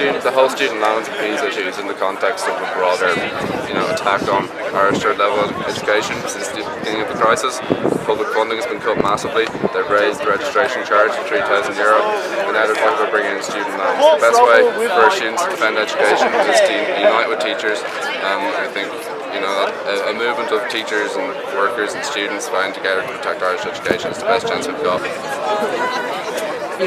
the whole student loans and fees issue is in the context of a broader, attack on Irish third level education since the beginning of the crisis. Public funding has been cut massively. They've raised the registration charge to €3,000, and now they're talking about bringing in student loans. The best way for students to defend education is to unite with teachers. I think a movement of teachers and workers and students band together to protect Irish education is the best chance we've got.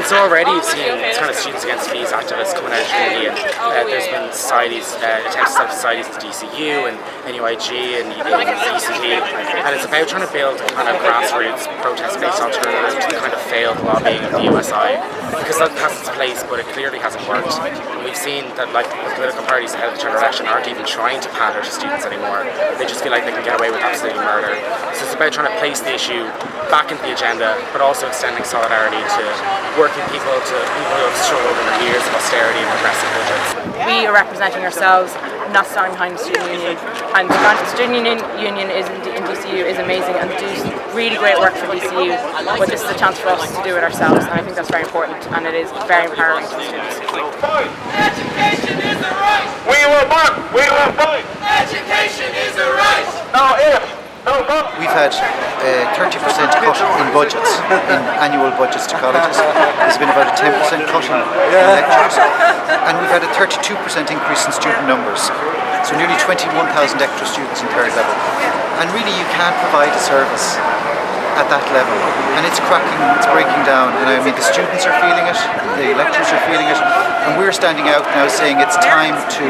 So already you've seen kind of Students Against Fees activists coming out of community, and there's been societies, attempts to set up societies in DCU and NUIG and ECT, and it's about trying to build a kind of grassroots protest-based alternative to the kind of failed lobbying of the USI, because that has its place, but it clearly hasn't worked. And we've seen that the political parties ahead of the general election aren't even trying to pander to students anymore. They just feel like they can get away with absolutely murder. So it's about trying to place the issue back into the agenda, but also extending solidarity to working people, to people who have struggled under years of austerity and regressive budgets. We are representing ourselves, not standing behind the student union. And the student union is in DCU is amazing and do really great work for DCU, but this is a chance for us to do it ourselves, and I think that's very important, and it is very empowering to the students. Education is a right! We will work! We will fight! Education is a right! No if! No but! We've had a 30% cut in budgets, in annual budgets to colleges. There's been about a 10% cut in lectures, and we've had a 32% increase in student numbers. So nearly 21,000 extra students in third level. And really you can't provide a service at that level. And it's cracking, it's breaking down. And I mean the students are feeling it, the lecturers are feeling it, and we're standing out now saying it's time to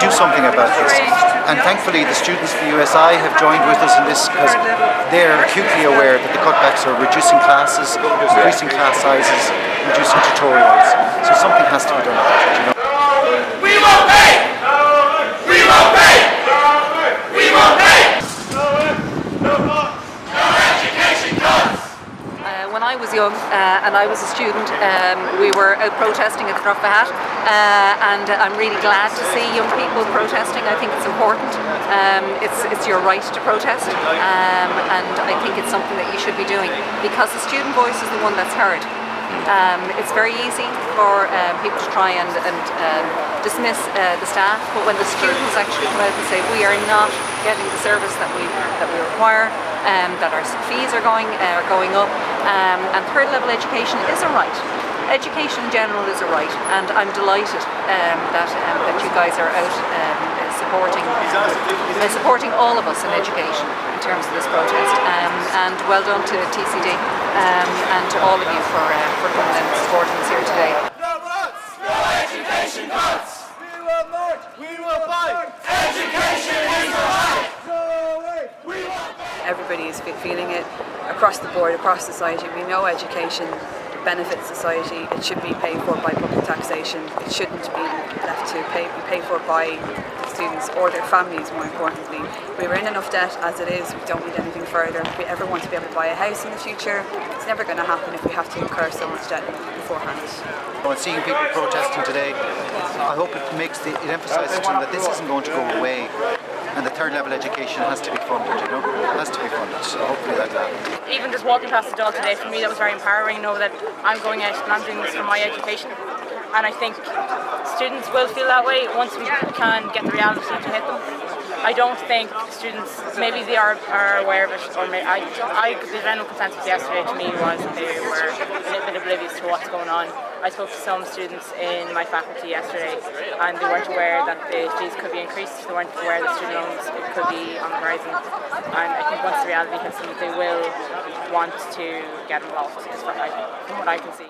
do something about this. And thankfully the students of the USI have joined with us in this because they're acutely aware that the cutbacks are reducing classes, increasing class sizes, reducing tutorials. So something has to be done about it, We won't pay! We won't pay! We won't pay! No education cuts! When I was young and I was a student, we were out protesting at Croaghat, and I'm really glad to see young people protesting. I think it's important. It's your right to protest, and I think it's something that you should be doing because the student voice is the one that's heard. It's very easy for people to try and dismiss the staff, but when the students actually come out and say we are not getting the service that we require, that our fees are going up, and third level education is a right. Education in general is a right, and I'm delighted that you guys are out supporting all of us in education in terms of this protest, and well done to TCD and to all of you for coming and supporting us here today. No cuts! No education cuts! We will march! We will fight! Education is a right! No way! We won't pay! Everybody is feeling it across the board, across society. We know education benefits society. It should be paid for by public taxation. It shouldn't be left to be paid for by the students or their families, more importantly. We were in enough debt as it is. We don't need anything further. If we ever want to be able to buy a house in the future, it's never going to happen if we have to incur so much debt beforehand. And seeing people protesting today, I hope it emphasises to them that this isn't going to go away. And the third level education has to be funded, It has to be funded, so hopefully that'll happen. Even just walking past the door today, for me that was very empowering, know that I'm going out and I'm doing this for my education. And I think students will feel that way once we can get the reality to hit them. I don't think students, maybe they are aware of it, or maybe the general consensus yesterday to me was that they were a little bit oblivious to what's going on. I spoke to some students in my faculty yesterday and they weren't aware that the fees could be increased, they weren't aware that student loans could be on the horizon, and I think once the reality hits them they will want to get involved, from what I can see.